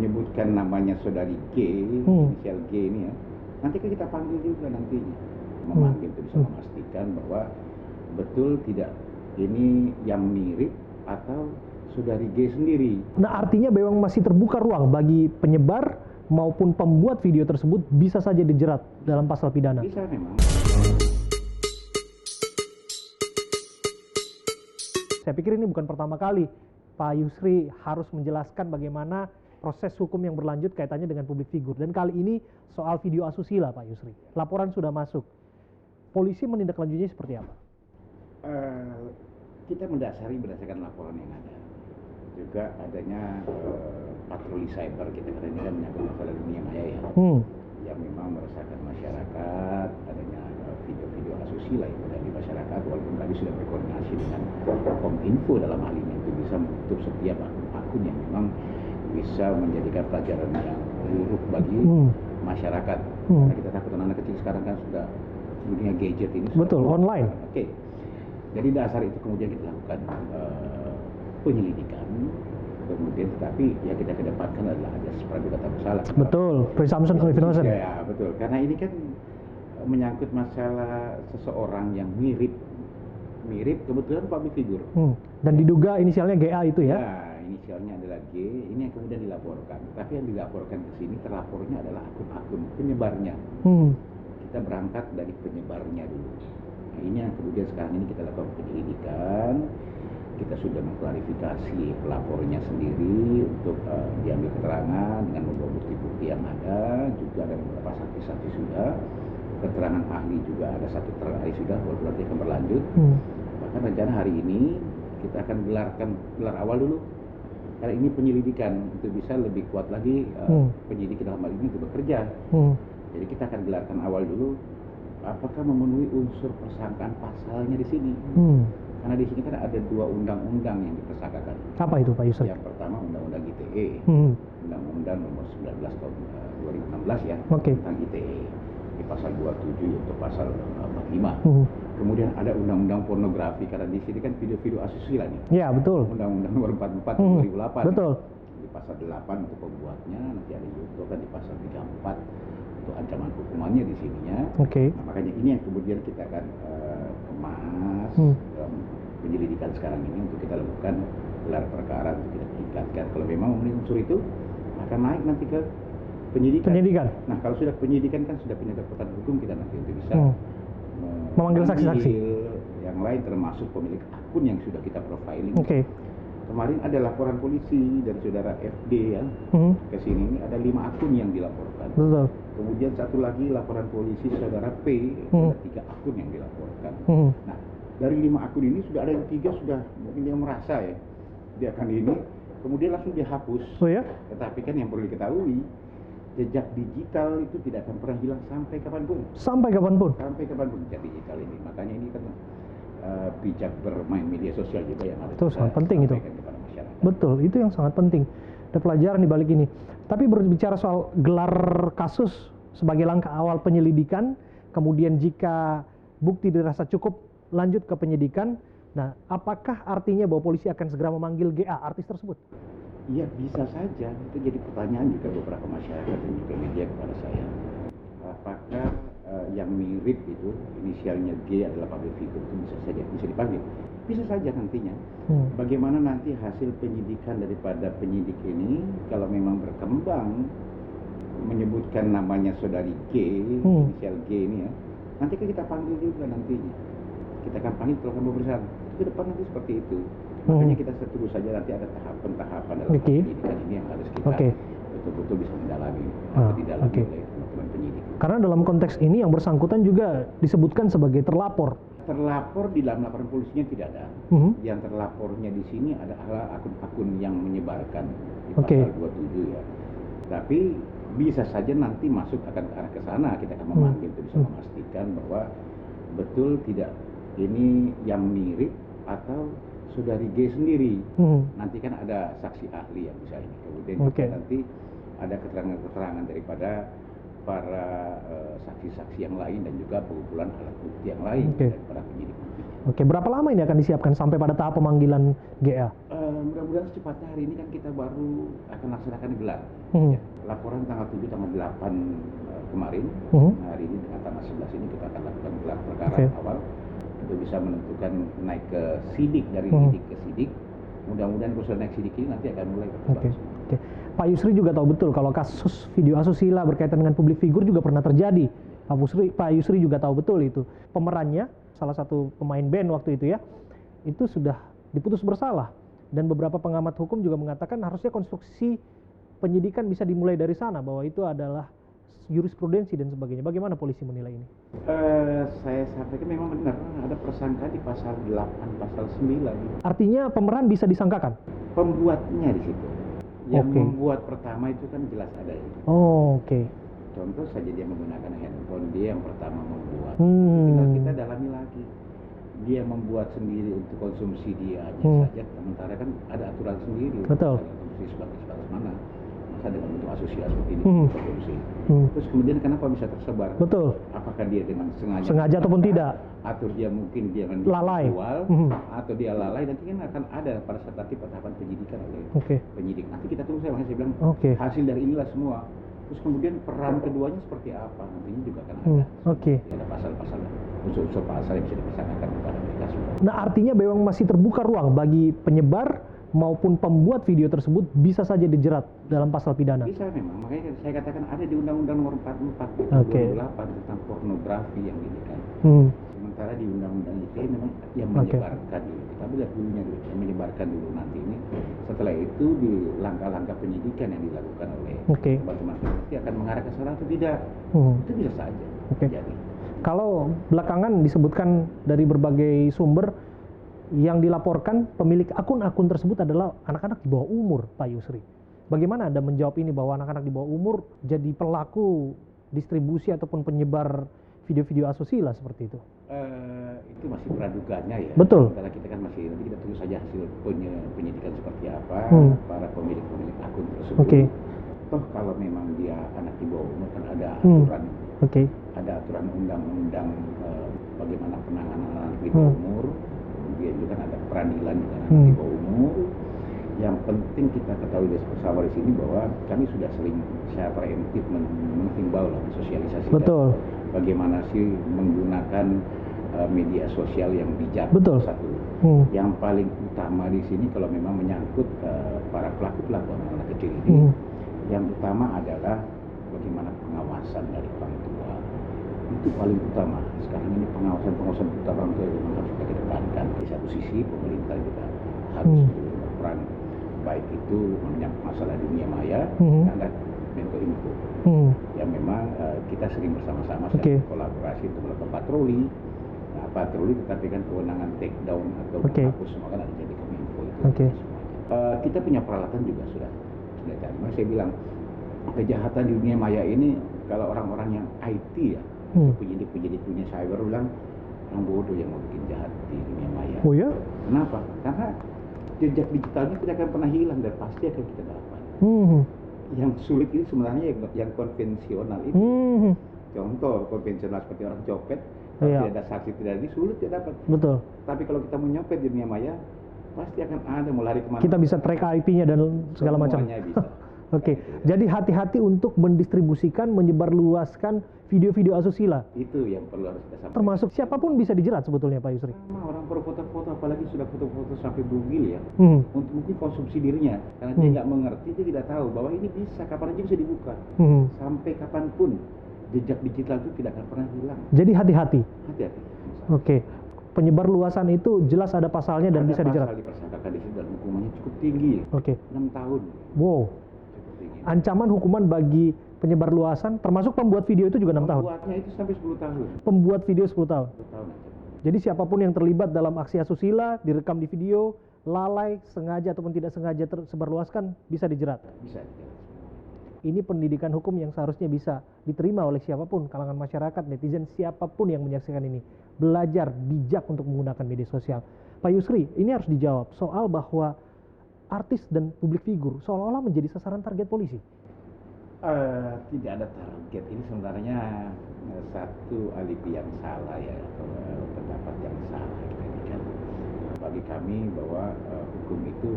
menyebutkan namanya saudari G, inisial G ini ya, nanti kan kita panggil juga nantinya, memanggil itu bisa memastikan bahwa betul tidak ini yang mirip atau saudari G sendiri. Nah, artinya memang masih terbuka ruang bagi penyebar maupun pembuat video tersebut bisa saja dijerat dalam pasal pidana. Bisa memang. Saya pikir ini bukan pertama kali Pak Yusri harus menjelaskan bagaimana proses hukum yang berlanjut kaitannya dengan publik figur. Dan kali ini soal video asusila, Pak Yusri. Laporan sudah masuk. Polisi menindaklanjutinya seperti apa? Kita mendasari berdasarkan laporan yang ada. Juga adanya patroli cyber kita, karena ini kan menyangkut masalah dunia maya ya. Yang memang meresahkan masyarakat, adanya video-video asusila yang ada di masyarakat, walaupun kami sudah berkoordinasi dengan Kominfo dalam hal ini untuk bisa menutup setiap akun yang memang bisa menjadikan pelajaran yang buruk bagi masyarakat. Karena kita takut anak kecil sekarang kan sudah dunia gadget ini. Betul, online. Oke. Jadi dasar itu kemudian kita lakukan penyelidikan. Kemudian tetapi yang kita kedepankan adalah ada praduga tak bersalah. Betul, presumption of innocence. Ya, betul. Karena ini kan menyangkut masalah seseorang yang mirip kebetulan public figure. Dan diduga inisialnya GA itu ya? Ya, inisialnya adalah G. Ini yang kemudian dilaporkan. Tapi yang dilaporkan ke sini terlapornya adalah akun-akun penyebarnya. Kita berangkat dari penyebarnya dulu. Nah, ini yang kemudian sekarang ini kita lakukan penyelidikan. Kita sudah mengklarifikasi pelapornya sendiri untuk diambil keterangan dengan membawa bukti-bukti yang ada. Juga ada beberapa saksi-saksi sudah. Keterangan ahli juga ada satu terkait sudah, walaupun nanti akan berlanjut. Bahkan rencana hari ini kita akan gelar awal dulu. Karena ini penyelidikan, itu bisa lebih kuat lagi penyidik dalam hal ini itu bekerja. Jadi kita akan gelarkan awal dulu, apakah memenuhi unsur persangkaan pasalnya di ssini. Karena di sini kan ada dua undang-undang yang dipersangkakan. Apa itu Pak Yusri? Yang pertama Undang-Undang ITE, Undang-Undang nomor 19 tahun 2016 ya, tentang ITE. Di pasal 27 yaitu pasal 45. Kemudian ada undang-undang pornografi, karena di sini kan video-video asusila nih. Ya, betul. Undang-undang nomor 44 tahun 2008. Betul. Di pasal 8 untuk pembuatnya, nanti ada juga kan di pasal 34 untuk ancaman hukumannya di sininya. Nah, makanya ini yang kemudian kita akan kemas dalam penyelidikan sekarang ini untuk kita lakukan gelar perkara untuk kita tingkatkan. Kalau memang memenuhi unsur itu akan naik nanti ke penyidikan. Nah, kalau sudah penyidikan kan sudah punya kekuatan hukum kita nanti untuk bisa memanggil saksi-saksi yang lain, termasuk pemilik akun yang sudah kita profiling. Kemarin ada laporan polisi dari saudara FD ya ke sini, ini ada 5 akun yang dilaporkan. Betul. Kemudian satu lagi laporan polisi saudara P, ada 3 akun yang dilaporkan. Nah, dari 5 akun ini sudah ada yang 3 sudah mungkin dia merasa ya dia akan ini, kemudian langsung dihapus. Tetapi kan yang perlu diketahui, jejak digital itu tidak akan pernah hilang sampai kapanpun. Sampai kapanpun jejak digital ini. Makanya ini kan bijak bermain media sosial juga yang harus itu sangat penting itu. Kepada masyarakat. Betul, itu yang sangat penting. Ada pelajaran di balik ini. Tapi berbicara soal gelar kasus sebagai langkah awal penyelidikan, kemudian jika bukti dirasa cukup lanjut ke penyidikan. Nah, apakah artinya bahwa polisi akan segera memanggil GA, artis tersebut? Iya, bisa saja. Itu jadi pertanyaan juga beberapa masyarakat dan juga media kepada saya. Apakah yang mirip itu inisialnya G adalah public figure itu bisa dipanggil? Bisa saja nantinya. Bagaimana nanti hasil penyidikan daripada penyidik ini, kalau memang berkembang menyebutkan namanya saudari G, inisial G ini ya, nanti kan kita panggil juga nantinya. Kita akan panggil melakukan pemeriksaan. Ke depan nanti seperti itu. Makanya kita tunggu saja nanti ada tahapan-tahapan dalam penyidikan ini yang harus kita betul-betul bisa mendalami atau didalami oleh teman-teman penyidik. Karena dalam konteks ini yang bersangkutan juga disebutkan sebagai terlapor. Terlapor di dalam laporan polisinya tidak ada. Yang terlapornya di sini adalah akun-akun yang menyebarkan di pasal 27 ya. Tapi bisa saja nanti masuk akan ke arah ke sana. Kita akan memanggil untuk bisa memastikan bahwa betul tidak ini yang mirip atau saudari G sendiri. Nanti kan ada saksi ahli yang bisa ini. Kemudian juga nanti ada keterangan-keterangan daripada para saksi-saksi yang lain dan juga pengumpulan alat bukti yang lain daripada penyidik. Oke, berapa lama ini akan disiapkan sampai pada tahap pemanggilan GA? Mudah-mudahan secepatnya. Hari ini kan kita baru akan laksanakan gelar. Ya, laporan tanggal 7, tanggal 8 kemarin. Hari ini dengan tanggal 11 ini kita akan lakukan gelar perkara awal untuk bisa menentukan naik ke sidik, dari sidik ke sidik. Mudah-mudahan proses naik sidik ini nanti akan mulai berkembang. Oke. Pak Yusri juga tahu betul kalau kasus video asusila berkaitan dengan publik figur juga pernah terjadi. Pak Yusri juga tahu betul itu. Pemerannya, salah satu pemain band waktu itu ya, itu sudah diputus bersalah. Dan beberapa pengamat hukum juga mengatakan harusnya konstruksi penyidikan bisa dimulai dari sana, bahwa itu adalah jurisprudensi dan sebagainya. Bagaimana polisi menilai ini? Saya sampaikan memang benar, ada persangka di pasal 8, pasal 9. Artinya pemeran bisa disangkakan? Pembuatnya di situ. Yang membuat pertama itu kan jelas ada ya. Oke. Contoh saja dia menggunakan handphone, dia yang pertama membuat. Tinggal kita dalami lagi. Dia membuat sendiri untuk konsumsi dia aja saja, sementara kan ada aturan sendiri. Betul. Konsumsi sebatas mana, masa dengan bentuk asusila seperti ini konsumsi. Terus kemudian kenapa bisa tersebar? Betul. Apakah dia dengan sengaja ataupun tidak? Atau dia mungkin dia lalai, atau dia lalai, nanti kan akan ada pada saat nanti tahapan penyidikan oleh penyidik. Nanti kita tunggu, makanya saya bilang hasil dari inilah semua. Terus kemudian peran keduanya seperti apa, nantinya juga akan ada. Ada pasal-pasal, unsur-unsur pasal yang bisa dipersangkakan kepada mereka semua. Nah, artinya memang masih terbuka ruang bagi penyebar maupun pembuat video tersebut bisa saja dijerat dalam pasal pidana. Bisa memang, makanya saya katakan ada di Undang-Undang Nomor 44 2008 tentang pornografi yang ini kan. Sementara di Undang-Undang ITE memang yang menyebarkan dulu. Kita lihat dulunya dulu, yang menyebarkan dulu nanti ini. Setelah itu di langkah-langkah penyidikan yang dilakukan oleh teman-teman nanti akan mengarah ke sana atau tidak. Itu bisa saja terjadi. Kalau belakangan disebutkan dari berbagai sumber yang dilaporkan pemilik akun-akun tersebut adalah anak-anak di bawah umur, Pak Yusri. Bagaimana Anda menjawab ini bahwa anak-anak di bawah umur jadi pelaku distribusi ataupun penyebar video-video asusila seperti itu? Itu masih praduganya ya. Betul. Sementara kita kan masih, nanti kita tunggu saja hasil penyidikan seperti apa, para pemilik akun tersebut. Toh kalau memang dia anak di bawah umur kan ada aturan. Ada aturan undang-undang bagaimana penanganan anak di bawah umur. Kemudian juga kan ada peradilan dengan anak di bawah umur. Yang penting kita ketahui bersama di sini bahwa kami sudah sering secara preemptif menghimbau lah, sosialisasi. Betul. Bagaimana sih menggunakan media sosial yang bijak. Satu. Yang paling utama di sini kalau memang menyangkut para pelaku anak kecil ini, yang utama adalah bagaimana pengawasan dari orang tua. Itu paling utama. Sekarang ini pengawasan utama orang tua memang harus kita kedepankan. Di satu sisi pemerintah juga harus berperan, baik itu menyangkut masalah dunia maya, dan Menko Info. Yang memang kita sering bersama-sama kolaborasi untuk melakukan patroli. Nah, patroli tetapi kan kewenangan take down atau menghapus semua kan ada jadi Kominfo itu. Kita punya peralatan juga sudah cari. Mas saya bilang kejahatan di dunia maya ini kalau orang-orang yang IT ya, penyidik dunia cyber bilang orang bodoh yang mau bikin jahat di dunia maya. Oh ya? Kenapa? Karena jejak digitalnya tidak akan pernah hilang dan pasti akan kita dapat. Yang sulit itu sebenarnya yang konvensional itu. Contoh konvensional seperti orang copet, kalau tidak ada saksi, tidak ada, sulit dia dapat. Betul. Tapi kalau kita menyopet di dunia maya, pasti akan ada, mau lari kemana. Kita bisa track IP-nya dan segala macam. Semuanya bisa. Jadi hati-hati untuk mendistribusikan, menyebarluaskan video-video asusila. Itu yang perlu harus kita sampaikan. Termasuk siapapun bisa dijerat sebetulnya Pak Yusri. Orang berfoto-foto, apalagi sudah foto-foto sampai bugil ya, untuk mungkin konsumsi dirinya, karena dia nggak mengerti, dia tidak tahu bahwa ini bisa, kapan aja bisa dibuka, sampai kapanpun jejak digital itu tidak akan pernah hilang. Jadi hati-hati. Hati-hati. Penyebar luasan itu jelas ada pasalnya dan bisa dijerat. Ada pasal dipersangkakan di situ dan hukumannya cukup tinggi. 6 tahun. Wow. Ancaman hukuman bagi penyebar luasan, termasuk pembuat video itu juga 6 tahun. Pembuatnya itu sampai 10 tahun. Pembuat video 10 tahun. 10 tahun. Jadi siapapun yang terlibat dalam aksi asusila, direkam di video, lalai, sengaja ataupun tidak sengaja tersebarluaskan, bisa dijerat. Bisa dijerat. Ini pendidikan hukum yang seharusnya bisa diterima oleh siapapun, kalangan masyarakat, netizen, siapapun yang menyaksikan ini. Belajar bijak untuk menggunakan media sosial. Pak Yusri, ini harus dijawab soal bahwa artis dan publik figur seolah-olah menjadi sasaran target polisi. Tidak ada target. Ini sebenarnya satu alibi yang salah ya, atau pendapat yang salah. bagi kami bahwa hukum itu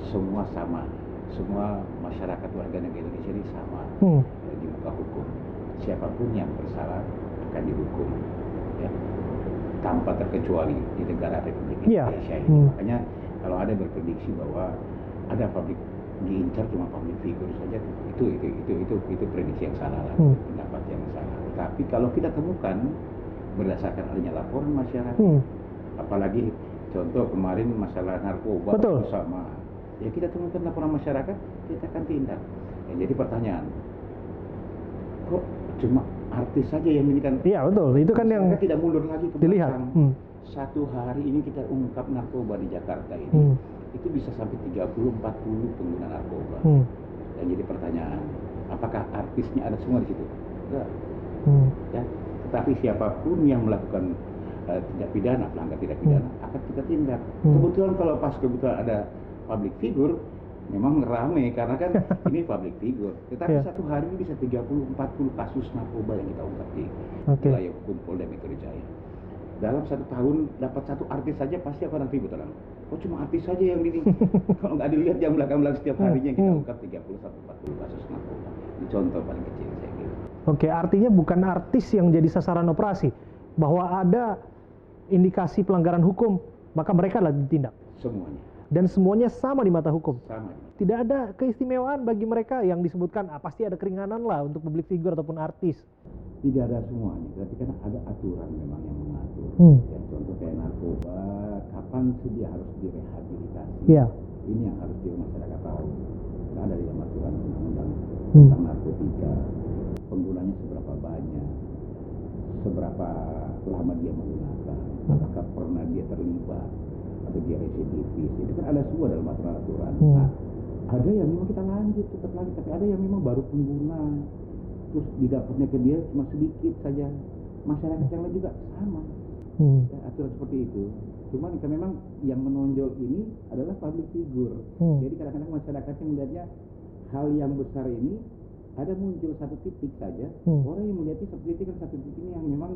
semua sama, semua masyarakat warga negara Indonesia ini sama di muka hukum. Siapapun yang bersalah akan dihukum, ya, tanpa terkecuali di negara Republik Indonesia ini. Makanya kalau ada berprediksi bahwa ada publik diincar cuma public figure saja, itu prediksi yang salah lah, pendapat yang salah. Tapi kalau kita temukan berdasarkan adanya laporan masyarakat, apalagi contoh kemarin masalah narkoba bersama, ya kita temukan laporan masyarakat, kita akan tindak. Ya, jadi pertanyaan, kok cuma artis saja yang ini kan? Iya betul, itu kan yang tidak mundur lagi ke dilihat. Satu hari ini kita ungkap narkoba di Jakarta ini, itu bisa sampai 30-40 pengguna narkoba. Dan jadi pertanyaan, apakah artisnya ada semua di situ? Enggak. Ya, tetapi siapapun yang melakukan tindak pidana, pelanggar tindak pidana, akan kita tindak. Kebetulan kalau kebetulan ada public figure, memang rame karena kan ini public figure. Tetapi satu hari ini bisa 30-40 kasus narkoba yang kita ungkap di wilayah hukum Polda Metro Jaya. Dalam satu tahun dapat satu artis saja pasti akan ribut orang. Oh cuma artis saja yang ini. Kalau nggak dilihat yang belakang-belakang setiap harinya kita ungkap 30-40 kasus narkoba. Ini contoh paling kecil saya kira. Oke, artinya bukan artis yang jadi sasaran operasi, bahwa ada indikasi pelanggaran hukum, maka mereka adalah ditindak. Semuanya. Dan semuanya sama di mata hukum. Sama. Tidak ada keistimewaan bagi mereka yang disebutkan pasti ada keringanan lah untuk public figure ataupun artis. Tidak ada semuanya, tapi kan ada aturan memang yang mengatur. Ya, contoh kayak narkoba, kapan sih dia harus direhabilitasi? Ini yang harus masyarakat tahu. Karena ada di dalam aturan undang-undang tentang narkotika, penggunanya seberapa banyak, seberapa lama dia menggunakan, apakah pernah dia terlibat atau dia residivis. Itu kan ada semua dalam aturan. Nah, ada yang memang kita tetap lanjut, tapi ada yang memang baru pengguna, terus didapatnya ke dia cuma sedikit saja. Masyarakat yang lain juga sama, ya, aturan seperti itu. Cuman kan memang yang menonjol ini adalah public figure. Jadi kadang-kadang masyarakatnya melihatnya hal yang besar ini ada muncul satu titik saja, orang yang melihatnya seperti itu kan satu titik ini yang memang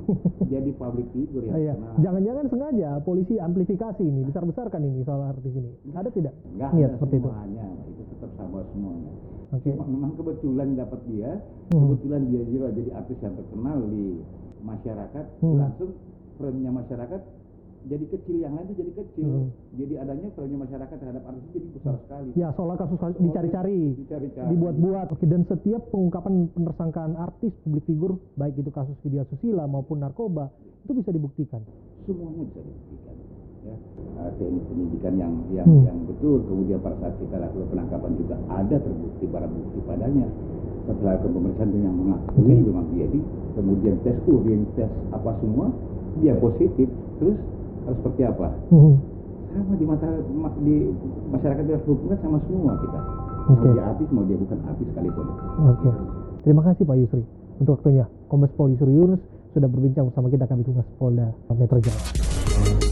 jadi public figure ya. Jangan-jangan sengaja polisi amplifikasi ini, besar-besarkan ini soal artis ini. Ada tidak? Enggak niat ada seperti semuanya, itu tetap sama semuanya. Cuma memang kebetulan dapat dia, kebetulan dia juga jadi artis yang terkenal di masyarakat, langsung frame-nya masyarakat jadi kecil, yang lain itu jadi kecil. Jadi adanya frame-nya masyarakat terhadap artis itu jadi besar sekali. Ya, soalnya kasus dicari-cari, dibuat-buat. Oke, dan setiap pengungkapan penersangkaan artis, publik figur, baik itu kasus video asusila maupun narkoba, itu bisa dibuktikan. Semuanya bisa dibuktikan. Ya, teknik penyidikan yang betul, kemudian pada saat kita lakukan penangkapan juga ada terbukti barang bukti padanya. Setelah pemeriksaan yang mengakui memang dia di, kemudian tes urin, tes apa semua, dia positif, terus harus seperti apa? Sama di masyarakat hukum kan sama semua kita. Mau dia artis, mau dia bukan artis sekalipun. Terima kasih Pak Yusri untuk waktunya. Kombes Pol Yusri Yunus sudah berbincang bersama kita, kami Tugas Polda Metro Jaya.